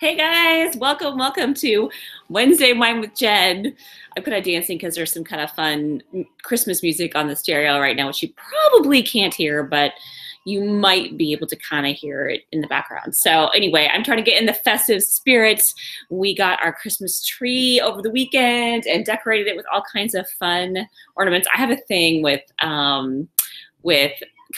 Hey guys, welcome to Wednesday Wine with Jen. I'm kind of dancing because there's some kind of fun Christmas music on the stereo right now, which you probably can't hear, but you might be able to kind of hear it in the background. So anyway, I'm trying to get in the festive spirits. We got our Christmas tree over the weekend and decorated it with all kinds of fun ornaments. I have a thing with kind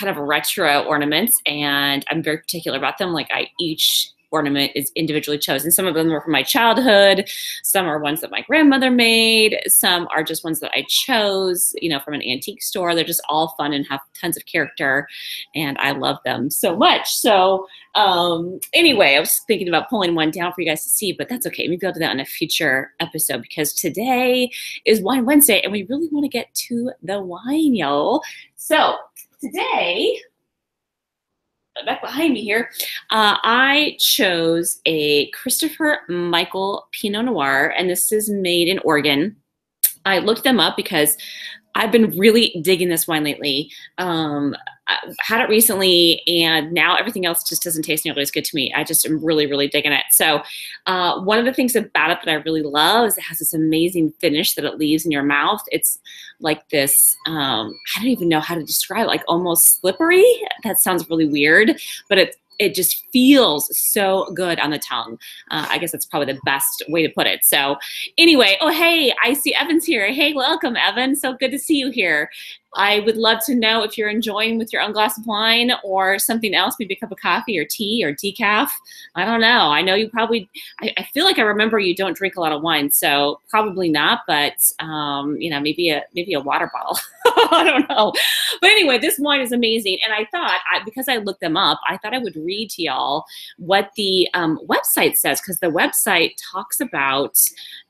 of retro ornaments, and I'm very particular about them. Like each ornament is individually chosen. Some of them are from my childhood. Some are ones that my grandmother made. Some are just ones that I chose, from an antique store. They're just all fun and have tons of character, and I love them so much. So anyway, I was thinking about pulling one down for you guys to see, but that's okay. Maybe I'll do that on a future episode because today is Wine Wednesday, and we really want to get to the wine, y'all. So today, back behind me here, I chose a Christopher Michael Pinot Noir, and this is made in Oregon. I looked them up because I've been really digging this wine lately. I had it recently, and now everything else just doesn't taste nearly as good to me. I just am really, really digging it. So one of the things about it that I really love is it has this amazing finish that it leaves in your mouth. It's like this, I don't even know how to describe it, like almost slippery. That sounds really weird, but it just feels so good on the tongue. I guess that's probably the best way to put it. So anyway, oh, hey, I see Evan's here. Hey, welcome, Evan. So good to see you here. I would love to know if you're enjoying with your own glass of wine or something else, maybe a cup of coffee or tea or decaf. I don't know. I know you probably, I feel like I remember you don't drink a lot of wine, so probably not, but maybe a water bottle. I don't know. But anyway, this wine is amazing. And I thought, because I looked them up, I thought I would read to y'all what the website says, because the website talks about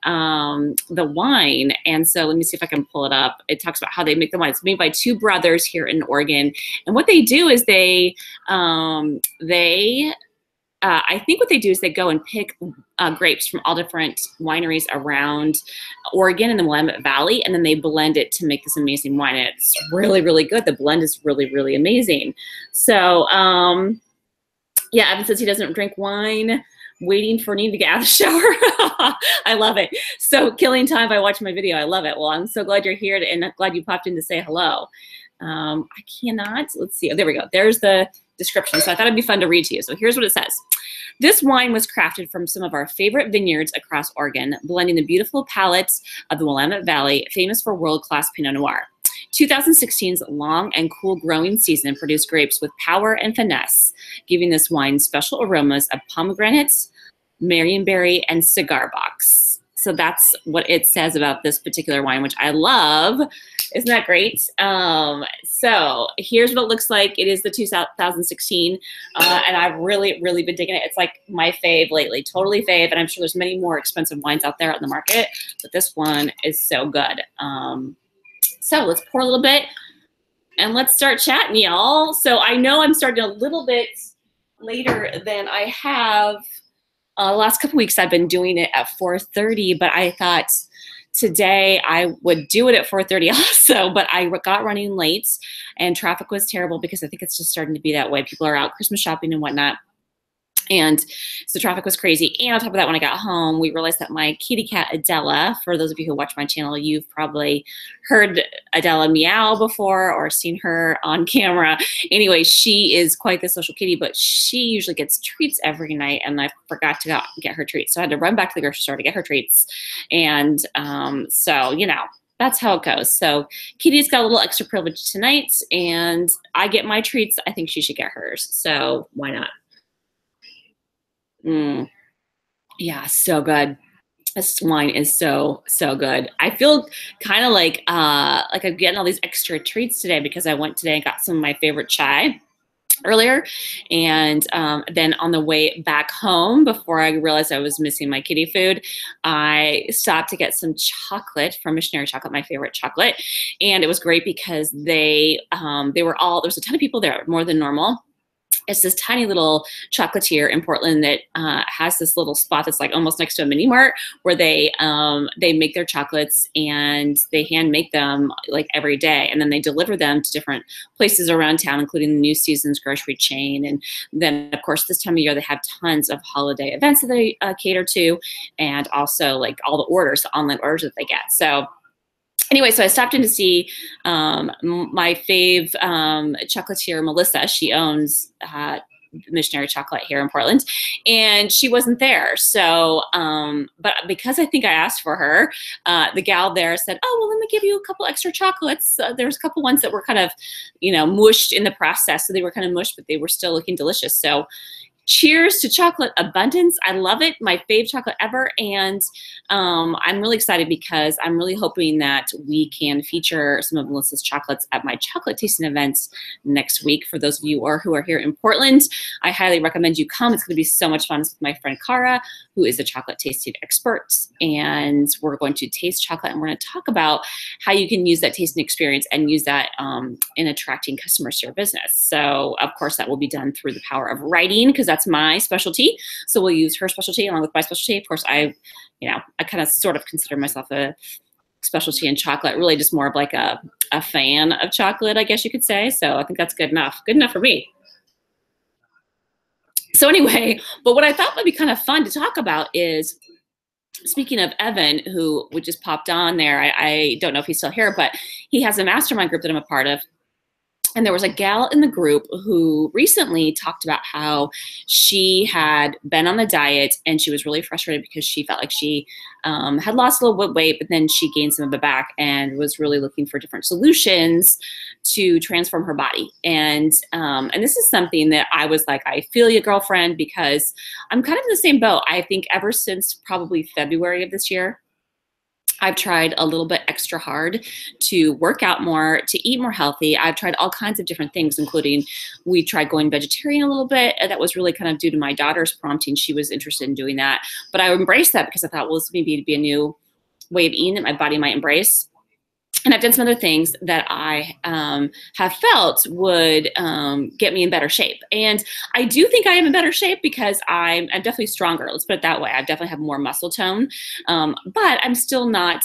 the wine. And so let me see if I can pull it up. It talks about how they make the wine. It's made by two brothers here in Oregon. And what they do is I think what they do is they go and pick grapes from all different wineries around Oregon and the Willamette Valley, and then they blend it to make this amazing wine. And it's really, really good. The blend is really, really amazing. So, yeah, Evan says he doesn't drink wine, waiting for Nina to get out of the shower. I love it. So killing time by watching my video. I love it. Well, I'm so glad you're here, and I'm glad you popped in to say hello. I cannot. Let's see. Oh, there we go. There's the description. So I thought it'd be fun to read to you. So here's what it says. This wine was crafted from some of our favorite vineyards across Oregon, blending the beautiful palates of the Willamette Valley, famous for world-class Pinot Noir. 2016's long and cool growing season produced grapes with power and finesse, giving this wine special aromas of pomegranates, marionberry, and cigar box. So that's what it says about this particular wine, which I love. Isn't that great? So here's what it looks like. It is the 2016, and I've really, really been digging it. It's like my fave lately, totally fave, and I'm sure there's many more expensive wines out there on the market, but this one is so good. So let's pour a little bit, and let's start chatting, y'all. So I know I'm starting a little bit later than I have. The last couple weeks I've been doing it at 4:30, but I thought today I would do it at 4:30 also, but I got running late and traffic was terrible because I think it's just starting to be that way. People are out Christmas shopping and whatnot. And so traffic was crazy. And on top of that, when I got home, we realized that my kitty cat, Adela, for those of you who watch my channel, you've probably heard Adela meow before or seen her on camera. Anyway, she is quite the social kitty, but she usually gets treats every night, and I forgot to get her treats. So I had to run back to the grocery store to get her treats. And so, that's how it goes. So Kitty's got a little extra privilege tonight, and I get my treats. I think she should get hers. So why not? Yeah, so good. This wine is so, so good. I feel kind of like I'm getting all these extra treats today because I went today and got some of my favorite chai earlier. And then on the way back home, before I realized I was missing my kitty food, I stopped to get some chocolate from Missionary Chocolate, my favorite chocolate. And it was great because there was a ton of people there, more than normal. It's this tiny little chocolatier in Portland that has this little spot that's like almost next to a mini mart where they make their chocolates and they hand make them like every day, and then they deliver them to different places around town, including the New Seasons grocery chain. And then of course this time of year they have tons of holiday events that they cater to, and also like all the orders, the online orders that they get. So anyway, so I stopped in to see my fave chocolatier, Melissa. She owns Missionary Chocolate here in Portland, and she wasn't there. So, but because I think I asked for her, the gal there said, "Oh, well, let me give you a couple extra chocolates." There's a couple ones that were kind of, mushed in the process. So they were kind of mushed, but they were still looking delicious. So cheers to chocolate abundance. I love it. My fave chocolate ever. And I'm really excited because I'm really hoping that we can feature some of Melissa's chocolates at my chocolate tasting events next week. For those of you who are here in Portland, I highly recommend you come. It's going to be so much fun. It's with my friend Cara, who is a chocolate tasting expert. And we're going to taste chocolate, and we're going to talk about how you can use that tasting experience and use that in attracting customers to your business. So of course that will be done through the power of writing, because that's my specialty. So we'll use her specialty along with my specialty. Of course, I kind of sort of consider myself a specialty in chocolate, really just more of like a fan of chocolate, I guess you could say. So I think that's good enough for me. So anyway, but what I thought would be kind of fun to talk about is, speaking of Evan, who just popped on there, I don't know if he's still here, but he has a mastermind group that I'm a part of. And there was a gal in the group who recently talked about how she had been on the diet and she was really frustrated because she felt like she had lost a little bit of weight, but then she gained some of it back and was really looking for different solutions to transform her body. And this is something that I was like, I feel you, girlfriend, because I'm kind of in the same boat. I think ever since probably February of this year, I've tried a little bit extra hard to work out more, to eat more healthy. I've tried all kinds of different things, including we tried going vegetarian a little bit. That was really kind of due to my daughter's prompting. She was interested in doing that. But I embraced that because I thought, well, this may be a new way of eating that my body might embrace. And I've done some other things that I have felt would get me in better shape. And I do think I am in better shape because I'm definitely stronger. Let's put it that way. I definitely have more muscle tone, but I'm still not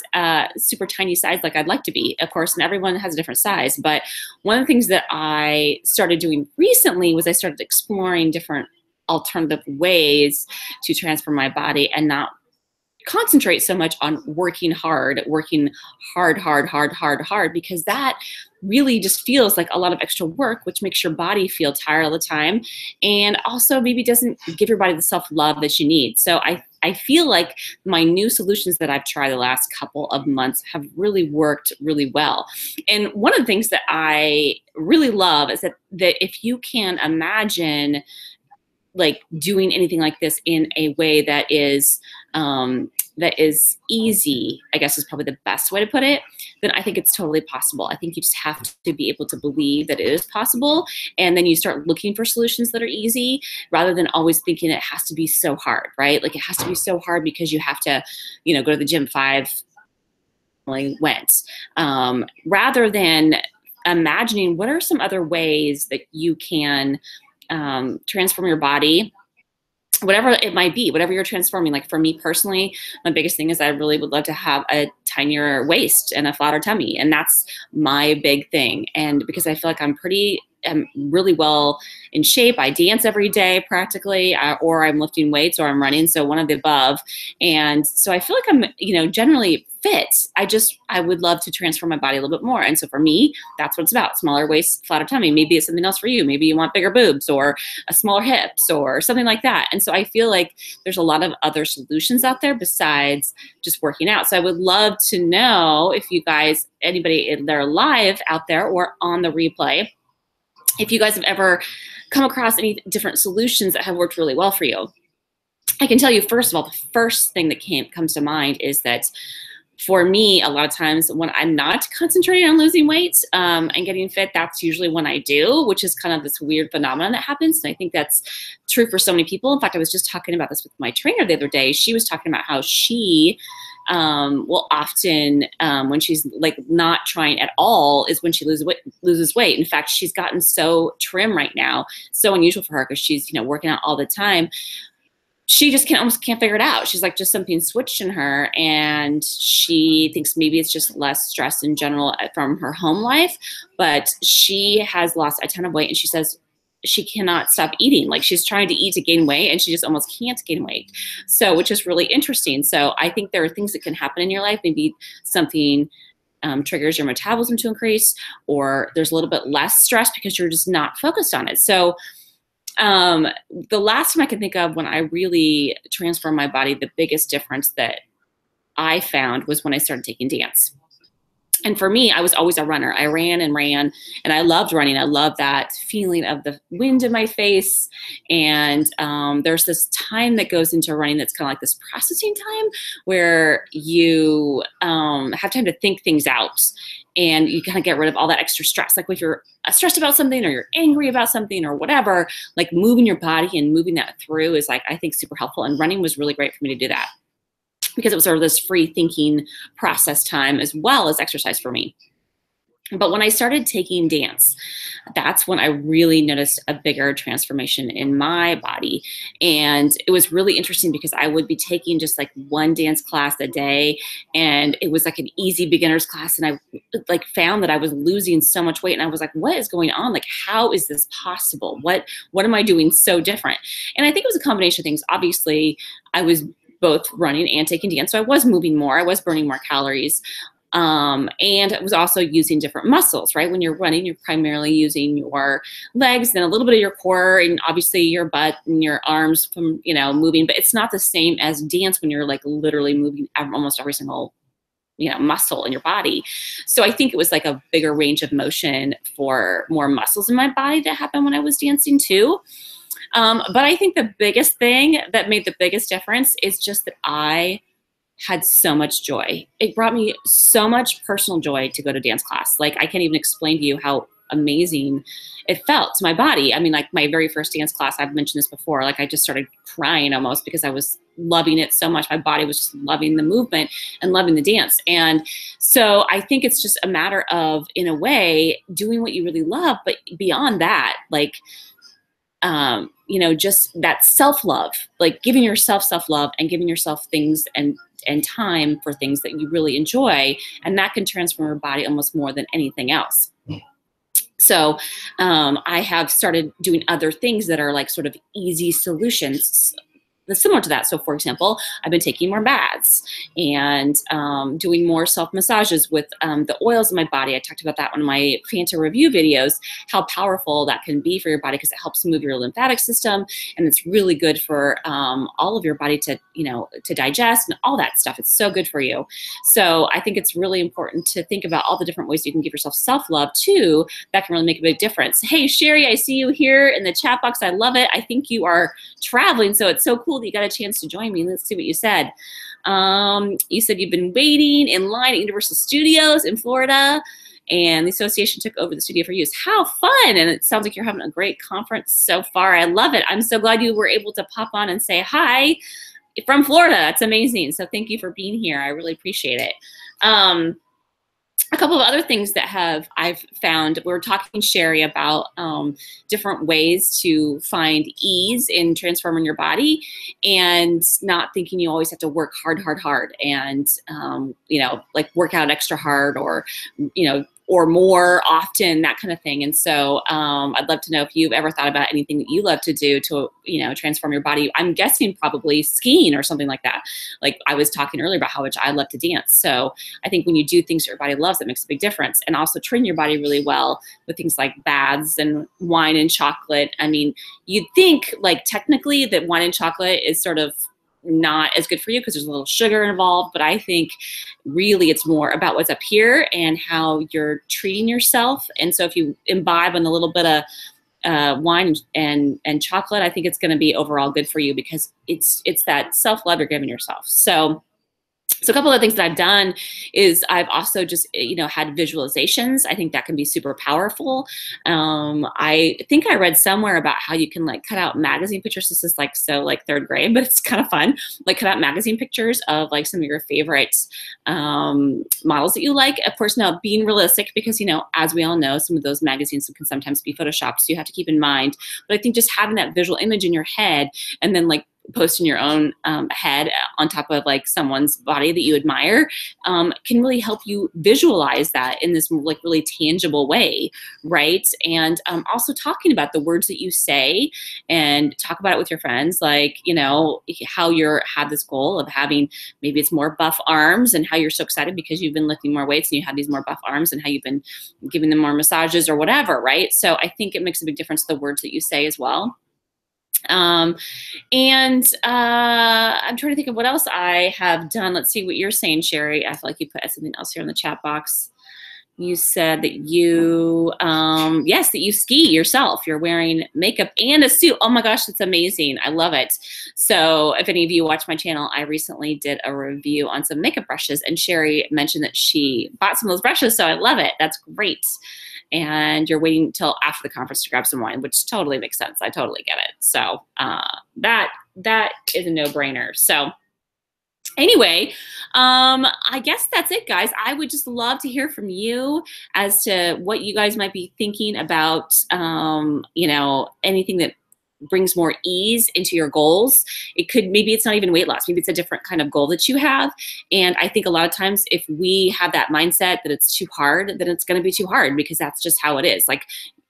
super tiny size like I'd like to be, of course, and everyone has a different size. But one of the things that I started doing recently was I started exploring different alternative ways to transform my body and not concentrate so much on working hard, because that really just feels like a lot of extra work, which makes your body feel tired all the time. And also maybe doesn't give your body the self-love that you need. So I feel like my new solutions that I've tried the last couple of months have really worked really well. And one of the things that I really love is that if you can imagine like doing anything like this in a way that is easy, I guess is probably the best way to put it, then I think it's totally possible. I think you just have to be able to believe that it is possible. And then you start looking for solutions that are easy rather than always thinking it has to be so hard, right? Like it has to be so hard because you have to, go to the gym 5 went, rather than imagining what are some other ways that you can transform your body, whatever it might be, whatever you're transforming. Like for me personally, my biggest thing is I really would love to have a tinier waist and a flatter tummy. And that's my big thing. And because I feel like I'm really well in shape. I dance every day practically, or I'm lifting weights or I'm running. So one of the above. And so I feel like I'm, generally fit. I would love to transform my body a little bit more. And so for me, that's what it's about. Smaller waist, flatter tummy. Maybe it's something else for you. Maybe you want bigger boobs or a smaller hips or something like that. And so I feel like there's a lot of other solutions out there besides just working out. So I would love to know if you guys, anybody that are live out there or on the replay, if you guys have ever come across any different solutions that have worked really well for you. I can tell you, first of all, the first thing that comes to mind is that for me, a lot of times when I'm not concentrating on losing weight and getting fit, that's usually when I do, which is kind of this weird phenomenon that happens. And I think that's true for so many people. In fact, I was just talking about this with my trainer the other day. She was talking about how she will often, when she's like not trying at all, is when she loses weight. In fact, she's gotten so trim right now, so unusual for her because she's, you know, working out all the time. She just almost can't figure it out. She's like, just something switched in her, and she thinks maybe it's just less stress in general from her home life. But she has lost a ton of weight, and she says she cannot stop eating. Like, she's trying to eat to gain weight, and she just almost can't gain weight. So, which is really interesting. So I think there are things that can happen in your life. Maybe something triggers your metabolism to increase, or there's a little bit less stress because you're just not focused on it. So the last time I can think of when I really transformed my body, the biggest difference that I found was when I started taking dance. And for me, I was always a runner. I ran, and I loved running. I loved that feeling of the wind in my face. And there's this time that goes into running that's kind of like this processing time where you have time to think things out, and you kind of get rid of all that extra stress. Like if you're stressed about something, or you're angry about something, or whatever, like moving your body and moving that through is, like, I think, super helpful. And running was really great for me to do that, because it was sort of this free thinking process time as well as exercise for me. But when I started taking dance, that's when I really noticed a bigger transformation in my body. And it was really interesting because I would be taking just like one dance class a day, and it was like an easy beginner's class. And I like found that I was losing so much weight, and I was like, what is going on? Like, how is this possible? What am I doing so different? And I think it was a combination of things. Obviously, I was both running and taking dance. So I was moving more, I was burning more calories. And it was also using different muscles, right? When you're running, you're primarily using your legs, then a little bit of your core, and obviously your butt and your arms from, you know, moving, but it's not the same as dance when you're like literally moving almost every single, you know, muscle in your body. So I think it was like a bigger range of motion for more muscles in my body that happened when I was dancing too. But I think the biggest thing that made the biggest difference is just that I had so much joy. It brought me so much personal joy to go to dance class. Like, I can't even explain to you how amazing it felt to my body. I mean, like my very first dance class, I've mentioned this before, like I just started crying almost because I was loving it so much. My body was just loving the movement and loving the dance. And so I think it's just a matter of, in a way, doing what you really love, but beyond that, like, you know, just that self-love, like giving yourself self-love and giving yourself things and time for things that you really enjoy. And that can transform your body almost more than anything else. So I have started doing other things that are like sort of easy solutions similar to that. So for example, I've been taking more baths and doing more self-massages with the oils in my body. I talked about that on my Fanta review videos, how powerful that can be for your body because it helps move your lymphatic system, and it's really good for all of your body to, you know, to digest and all that stuff. It's so good for you. So I think it's really important to think about all the different ways you can give yourself self-love too. That can really make a big difference. Hey, Sherry, I see you here in the chat box. I love it. I think you are traveling, so it's so cool that you got a chance to join me. Let's see what you said. You said you've been waiting in line at Universal Studios in Florida, and the association took over the studio for use. How fun! And it sounds like you're having a great conference so far. I love it. I'm so glad you were able to pop on and say hi from Florida. That's amazing. So thank you for being here. I really appreciate it. A couple of other things that I've found, we were talking, Sherry, about different ways to find ease in transforming your body and not thinking you always have to work hard and, you know, like work out extra hard or, you know, or more often, that kind of thing. And so I'd love to know if you've ever thought about anything that you love to do to, you know, transform your body. I'm guessing probably skiing or something like that. Like I was talking earlier about how much I love to dance. So I think when you do things your body loves, it makes a big difference. And also train your body really well with things like baths and wine and chocolate. I mean, you'd think like technically that wine and chocolate is sort of not as good for you because there's a little sugar involved, but I think really it's more about what's up here and how you're treating yourself. And so if you imbibe on a little bit of wine and chocolate, I think it's going to be overall good for you because it's that self-love you're giving yourself. So So a couple of things that I've done is I've also just, had visualizations. I think that can be super powerful. I think I read somewhere about how you can like cut out magazine pictures. This is like, so like third grade, but it's kind of fun. Like cut out magazine pictures of like some of your favorite models that you like. Of course, now being realistic, because, as we all know, some of those magazines can sometimes be photoshopped. So you have to keep in mind, but I think just having that visual image in your head and then like posting your own head on top of like someone's body that you admire can really help you visualize that in this like really tangible way, right? And also talking about the words that you say and talk about it with your friends, like, how you're had this goal of having, maybe it's more buff arms and how you're so excited because you've been lifting more weights and you have these more buff arms and how you've been giving them more massages or whatever, right? So I think it makes a big difference, the words that you say as well. I'm trying to think of what else I have done. Let's see what you're saying, Sherry. I feel like you put something else here in the chat box. You said that you, yes, that you ski yourself. You're wearing makeup and a suit. Oh my gosh, that's amazing. I love it. So if any of you watch my channel, I recently did a review on some makeup brushes, and Sherry mentioned that she bought some of those brushes. So I love it. That's great. And you're waiting until after the conference to grab some wine, which totally makes sense. I totally get it. So that is a no-brainer. So anyway, I guess that's it, guys. I would just love to hear from you as to what you guys might be thinking about, anything that brings more ease into your goals. It could, maybe it's not even weight loss. Maybe it's a different kind of goal that you have. And I think a lot of times if we have that mindset that it's too hard, then it's going to be too hard, because that's just how it is. Like,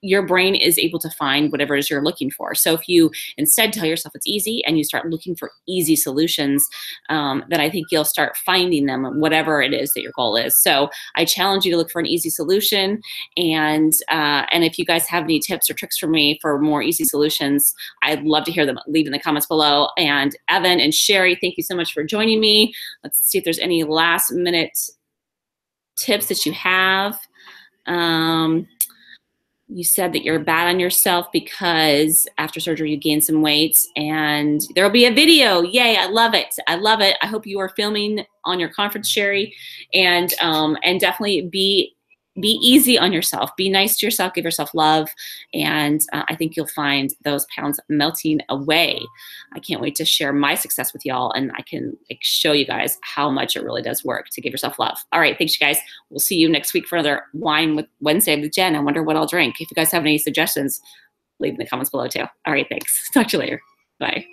your brain is able to find whatever it is you're looking for. So if you instead tell yourself it's easy and you start looking for easy solutions, then I think you'll start finding them, whatever it is that your goal is. So I challenge you to look for an easy solution. And if you guys have any tips or tricks for me for more easy solutions, I'd love to hear them. Leave in the comments below. And Evan and Sherry, thank you so much for joining me. Let's see if there's any last minute tips that you have. You said that you're bad on yourself because after surgery you gained some weight, and there'll be a video. Yay, I love it. I love it. I hope you are filming on your conference, Sherry, and definitely be easy on yourself. Be nice to yourself. Give yourself love, and I think you'll find those pounds melting away. I can't wait to share my success with y'all, and I can show you guys how much it really does work to give yourself love. All right, thanks, you guys. We'll see you next week for another Wine with Wednesday with Jen. I wonder what I'll drink. If you guys have any suggestions, leave in the comments below too. All right, thanks. Talk to you later. Bye.